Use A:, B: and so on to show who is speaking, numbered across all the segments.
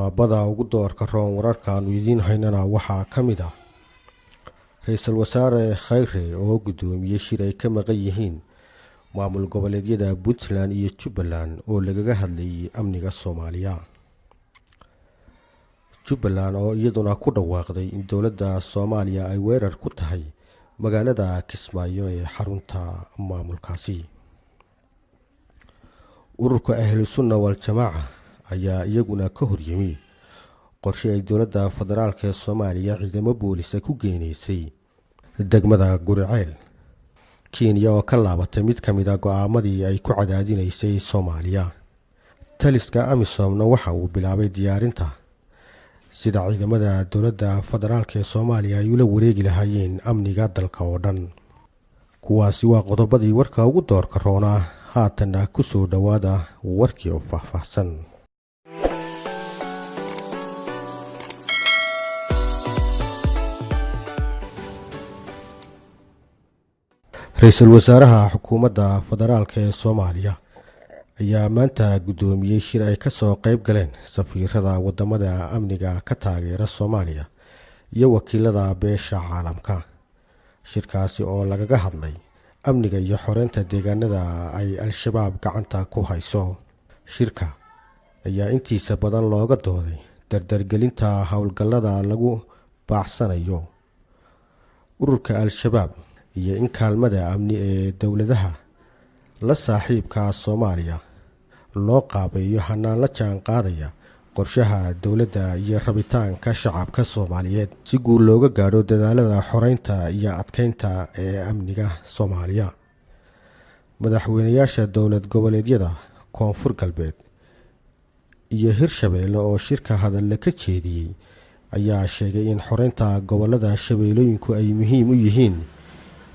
A: qodobada ugu doorka roon wararkaanu idiin haynana waxaa ka mid ah ra-iisul wasaare Khayre oo gudoomiyay shir ay ka maqan yihiin maamul goboleedyada Puntland iyo Jubbaland oo lagaga hadlayay amniga Soomaaliya. Jubbaland oo iyaduna ku dhawaaqday in dowladda Soomaaliya ay weerar ku tahay magaalada Kismaayo ee xarunta maamulkaasi. ururka Ahlusunna wal Jamaaca ayaa iyaguna ka horyimi qorshe ay dowladda federaalka ee Soomaaliya ciidamo boolis ku geenaysay degmada Guriceel. Kenya oo ka laabatay mid ka mid ah go'aamadii ay ku cadaadinaysay Soomaaliya. Taliska Amisom waxa uu bilaabay diyaarinta sida ciidamada dowladda federaalka ee Soomaaliya ay ula wareegi lahaayeen amniga dalka oo dhan. kuwaasi waa qodobadii warka ugu doorka roona. haatana ku soo dhawaada warkii oo faahfaahsan. ra-iisul wasaaraha xukuumadda federaalka ee Soomaaliya ayaa maanta gudoomiyay shir ay ka soo qayb galeen safiirada wadamada amniga ka taageera Soomaaliya iyo wakiilada beesha caalamka. shirkaasi oo lagaga hadlay amniga iyo xoreynta deegaanada ay al-shabaab gacanta ku hayso. shirka ayaa intiisa badan looga dooday dardargelinta howlgallada lagu baacsanayo ururka al-shabaab iyo in kaalmada amni ee dowladaha la saaxiibka Soomaaliya loo qaabeeyo hanaan la jaan qaadaya qorshaha dowladda iyo rabitaanka shacabka Soomaaliyeed si guul looga gaadho dadaalada xoreynta iyo adkeynta ee amniga Soomaaliya. madaxweynayaasha dowlad goboleedyada Koonfur Galbeed iyo Hirshabeelle oo shirka hadal ka jeediyay ayaa sheegay in xoreynta gobolada shabeellooyinku ay muhiim u yihiin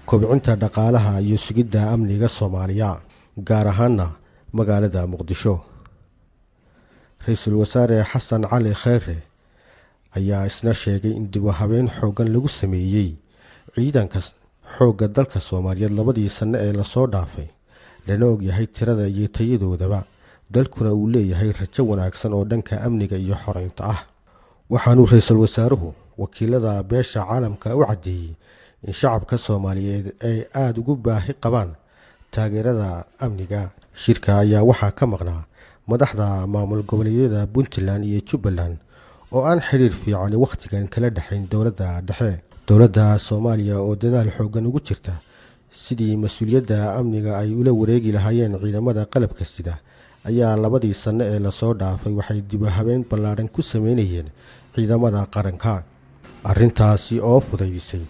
A: kobcinta dhaqaalaha iyo sugidda amniga Soomaaliya, gaar ahaan magaalada Muqdisho. ra-iisul wasaare Xasan Cali Khayre ayaa isna sheegay in dib u habeyn xoogan lagu sameeyay ciidanka xoogga dalka Soomaaliyeed labadii sano ee la soo dhaafay, lana og yahay tirada iyo tayadoodaba, dalkuna uu leeyahay rajo wanaagsan oo dhanka amniga iyo xoreynta ah. waxaanu ra-iisul wasaaruhu wakiilada beesha caalamka u cadeeyay in shacabka Soomaaliyeed ay aad ugu baahi qabaan taageerada amniga. shirka ayaa waxaa ka maqnaa madaxda maamul goboleedyada Puntland iyo Jubbaland oo aan xiriir fiican waqtigan kala dhaxayn dowladda dhexe. dowladda Soomaaliya oo dadaal xoogan ugu jirta sidii mas'uuliyadda amniga ay ula wareegi lahaayeen ciidamada qalabka sida ayaa labadii sano ee la soo dhaafay waxay dib u habeyn ballaaran ku sameynayeen ciidamada qaranka. arrintaasi oo fudaydisay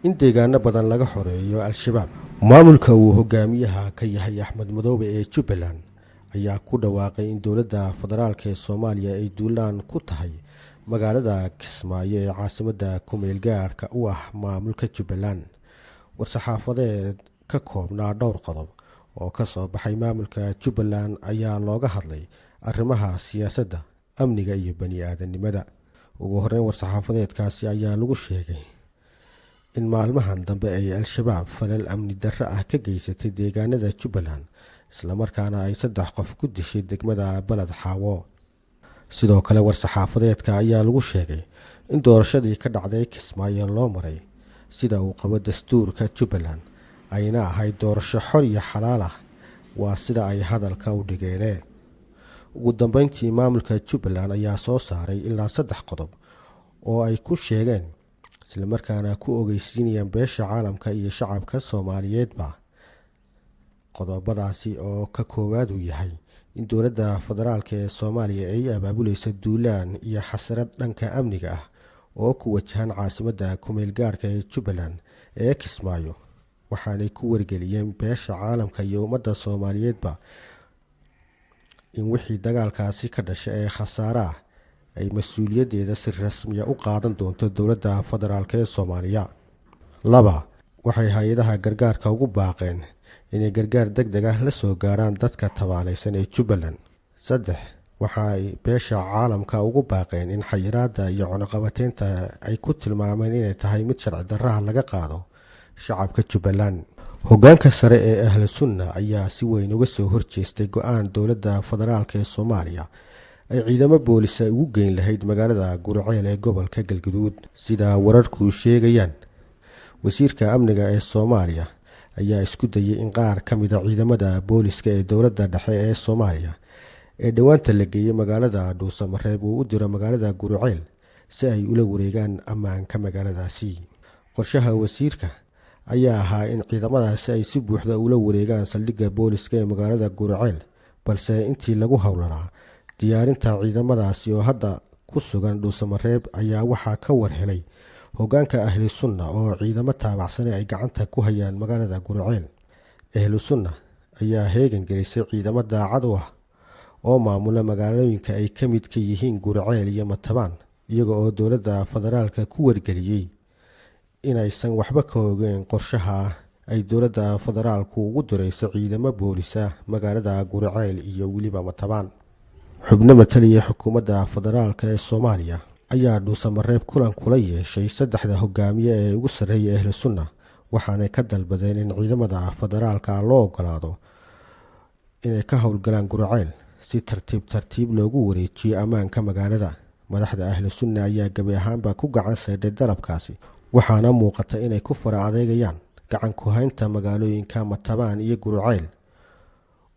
A: in deegaano badan laga xoreeyo al-shabaab. maamulka uu hogaamiyaha ka yahay Axmed Madoobe ee Jubbaland ayaa ku dhawaaqay in dowladda federaalka ee Soomaaliya ay duulaan ku tahay magaalada Kismaayo ee caasimadda ku meel gaarka u ah maamulka Jubbaland. war-saxaafadeed ka koobnaa dhowr qodob oo ka soo baxay maamulka Jubbaland ayaa looga hadlay arrimaha siyaasadda, amniga iyo bani'aadanimada. ugu horreyn war-saxaafadeedkaasi ayaa lagu sheegay in maalmahan dambe ay al-shabaab falal amni darro ah ka geysatay deegaanada Jubbaland, isla markaana ay 3 qof ku dishay degmada Balad Xaawo. sidoo kale war-saxaafadeedka ayaa lagu sheegay in doorashadii ka dhacday Kismaayo loo maray sida uu qabo dastuurka Jubbaland ayna ahayd doorasho xor iyo xalaal ah, waa sida ay hadalka u dhigeen. ugu dambeyntii maamulka Jubbaland ayaa soo saaray ilaa 3 qodob oo ay ku sheegeen isla markaana ku ogeysiinayaan beesha caalamka iyo shacabka Soomaaliyeedba. qodobadaasi oo ka koowaad uu yahay in dowladda federaalka ee Soomaaliya ay abaabulayso duulaan iyo xasarad dhanka amniga ah oo ku wajahan caasimadda ku meel gaarka ee Jubbaland ee Kismaayo, waxaanay ku wargeliyeen beesha caalamka iyo ummadda Soomaaliyeedba in wixii dagaalkaasi ka dhashay ee khasaare ah ay mas'uuliyaddeeda si rasmi ah u qaadan doonto dowladda federaalka ee Soomaaliya. 2 waxay hay'adaha gargaarka ugu baaqeen inay gargaar degdeg ah la soo gaaraan dadka tabaalaysan ee Jubbaland. 3 waxay beesha caalamka ugu baaqeen in xayiraadda iyo cunaqabateynta ay ku tilmaameen inay tahay mid sharci darraha laga qaado shacabka Jubbaland. hoggaanka sare ee Ahlusunna ayaa si weyn uga soo horjeestay go'aan dowladda federaalka ee Soomaaliya ay ciidamo boolisa ugu geyn lahayd magaalada Gurceel ee gobolka Galgaduud. Sida wararku sheegayaan, wasiirka amniga ee Soomaaliya ayaa isku dayay in qaar ka mid ah ciidamada booliska ee dowladda dhexe ee Soomaaliya ee dhawaanta la geeyay magaalada Dhuusamareeb uu u diro magaalada Gurceel si ay ula wareegaan ammaanka magaaladaasi. Qorshaha wasiirka ayaa ahaa in ciidamadaasi ay si buuxda ula wareegaan saldhigga booliska ee magaalada Gurceel, balse intii lagu howlanaa diyaarinta ciidamadaasi oo hadda ku sugan Dhuusamareeb ayaa waxaa ka warhelay hoggaanka Ahlu Sunna oo ciidamo taabacsan ay gacanta ku hayaan magaalada Gurceel. Ahlu Sunna ayaa heegan gelisay ciidamo daacad u ah oo maamula magaalooyinka ay ka mid ka yihiin Gurceel iyo Matabaan, iyaga oo dowladda federaalka ku wargeliyay inaysan waxba ka ogeyn qorshaha ay dowladda federaalku ugu dirayso ciidamo boolisa magaalada Gurceel iyo weliba Matabaan. Xubno mataliya xukuumadda federaalka ee Soomaaliya ayaa Dhuusamareeb kulan kula yeeshay saddexda hogaamiye ee ugu sarreeya Ahlu Sunna, waxaanay ka dalbadeen in ciidamada federaalka loo ogolaado inay ka howlgalaan Gurceel si tartiib loogu wareejiyo ammaanka magaalada. Madaxda Ahlu Sunna ayaa gabi ahaanba ku gacan saydhay dalabkaasi, waxaana muuqata inay ku fara adeegayaan gacan ku haynta magaalooyinka Matabaan iyo Gurceel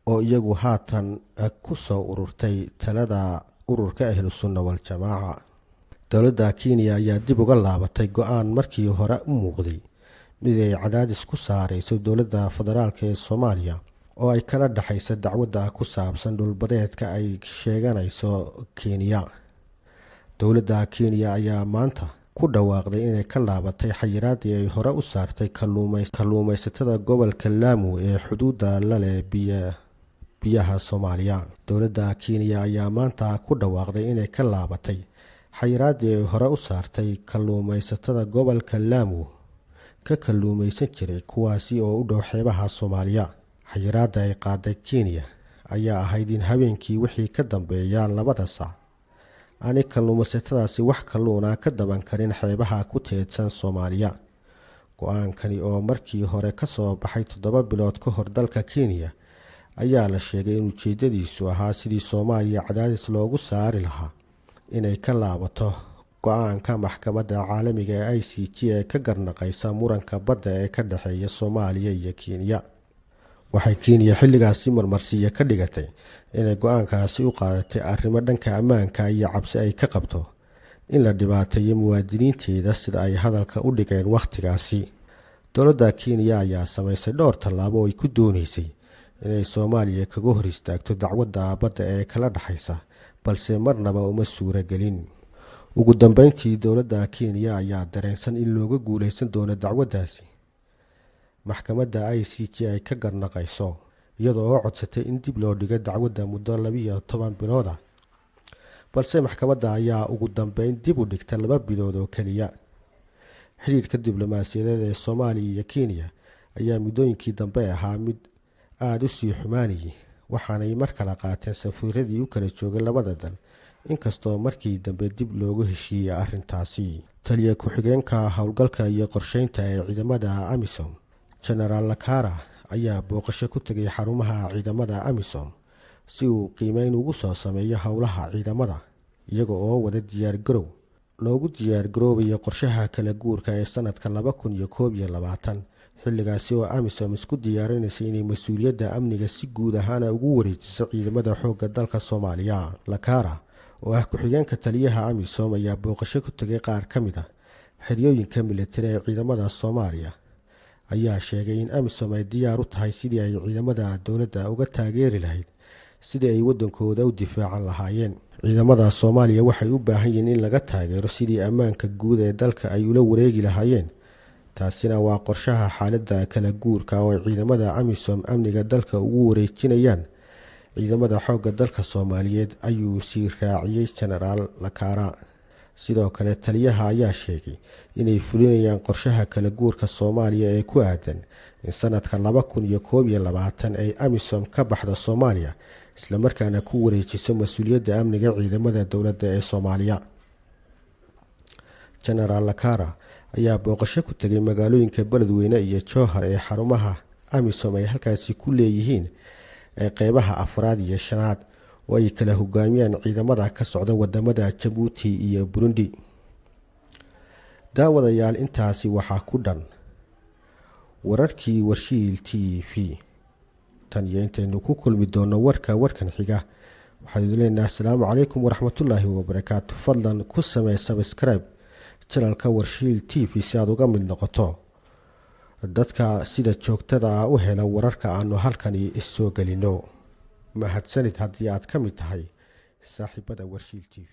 A: oo iyagu haatan ku soo ururtay talada ururka Ahlu Sunna wal Jamaaca. Dowladda Kenya ayaa dib uga laabatay go'aan markii hore u muuqday mid ay cadaadis ku saarayso dowladda federaalka ee Soomaaliya oo ay kala dhaxayso dacwadda ku saabsan dhulbadeedka ay sheeganayso Kenya. Dowladda Kenya ayaa maanta ku dhawaaqday inay ka laabatay xayiraadii ay hore u saartay kalluumaysatada gobolka Lamu ee xuduudda la leh biyaha Soomaaliya. Dowladda Kenya ayaa maanta ku dhawaaqday inay ka laabatay xayiraadii ay hore u saartay kalluumaysatada gobolka Lamu ka kalluumaysan jiray kuwaasi oo u dhow xeebaha Soomaaliya. Xayiraadda ay qaaday Kenya ayaa ahayd in habeenkii wixii ka dambeeya 2 saac aanay kalluumaysatadaasi wax kalluuna ka daban karin xeebaha ku teedsan Soomaaliya. Go'aankani oo markii hore ka soo baxay 7 bilood ka hor dalka Kenya ayaa la sheegay in ujeedadiisu ahaa sidii Soomaaliya cadaadis loogu saari lahaa inay ka laabato go'aanka maxkamadda caalamiga ee ICJ ee ka garnaqaysa muranka badda ee ka dhaxeeya Soomaaliya iyo Kenya. Waxay Kenya xilligaasi marmarsiyo ka dhigatay inay go'aankaasi u qaadatay arrimo dhanka ammaanka iyo cabsi ay ka qabto in la dhibaateeyo muwaadiniinteeda sida ay hadalka u dhigeen waqtigaasi. Dowladda Kenya ayaa samaysay dhowr tallaabo oo ay ku doonaysay inay Soomaaliya kaga hor istaagto dacwadda badda ee kala dhaxaysa, balse marnaba uma suuragelin. Ugu dambeyntii dowladda Kenya ayaa dareensan in looga guuleysan doono dacwaddaasi maxkamadda ICJ ay ka garnaqayso, iyadoo oo codsatay in dib loo dhigo dacwadda muddo 12 bilood ah, balse maxkamadda ayaa ugu dambeyn dib u dhigtay 2 bilood oo kaliya. Xiriirka diblomaasiyadeed ee Soomaaliya iyo Kenya ayaa muddooyinkii dambe ahaa mid aad u sii xumaanayay, waxaanay mar kala qaateen safiiradii u kala joogay labada dal, inkastoo markii dambe dib loogu heshiiyey arrintaasi. Taliye ku-xigeenka howlgalka iyo qorsheynta ee ciidamada AMISOM, General Lakara, ayaa booqasho ku tagay xarumaha ciidamada AMISOM si uu qiimeyn ugu soo sameeyo howlaha ciidamada, iyaga oo wada loogu diyaargaroobayo qorshaha kala guurka ee sanadka 2021, xilligaasi oo AMISOM isku diyaarinaysay inay mas'uuliyadda amniga si guud ahaan ugu wareejiso ciidamada xoogga dalka Soomaaliya. Lakara oo ah ku-xigeenka taliyaha AMISOM ayaa booqasho ku tagay qaar ka mid ah xeryooyinka militari ee ciidamada Soomaaliya, ayaa sheegay in AMISOM ay diyaar u tahay sidii ay ciidamada dowladda uga taageeri lahayd sidii ay wadankooda u difaacan lahaayeen. Ciidamada Soomaaliya waxay u baahan yihiin in laga taageero sidii ammaanka guud ee dalka ay ula wareegi lahaayeen. Taasina waa qorshaha xaaladda kala guurka oo ciidamada AMISOM amniga dalka ugu wareejinayaan ciidamada xoogga dalka Soomaaliyeed, ayuu sii raaciyay General Lakara. Sidoo kale taliyaha ayaa sheegay inay fulinayaan qorshaha kala guurka Soomaaliya ee ku aadan in sanadka 2021 ay AMISOM ka baxdo Soomaaliya, isla markaana ku wareejiso mas'uuliyadda amniga ciidamada dowladda ee Soomaaliya. General Lakara ayaa booqasho ku tagay magaalooyinka Beledweyne iyo Jowhar ee xarumaha AMISOM ay halkaasi ku leeyihiin ee qaybaha 4 iyo 5, oo ay kala hogaamiyaan ciidamada ka socda wadamada Djibouti iyo Burundi. daawadayaal intaasi waxaa ku dhan wararkii Warshiil TV. tan iyo intaynu ku kulmi doono warkan xiga waxaan idin leenahay assalaamu calaykum waraxmatullaahi wabarakaatuh. fadlan ku samee subscribe channelka Warshiil TV si aad uga mid noqoto dadka sida joogtada ah u hela wararka aanu halkani soo gelino. mahadsanid haddii aad ka mid tahay saaxiibada Warshiil TV.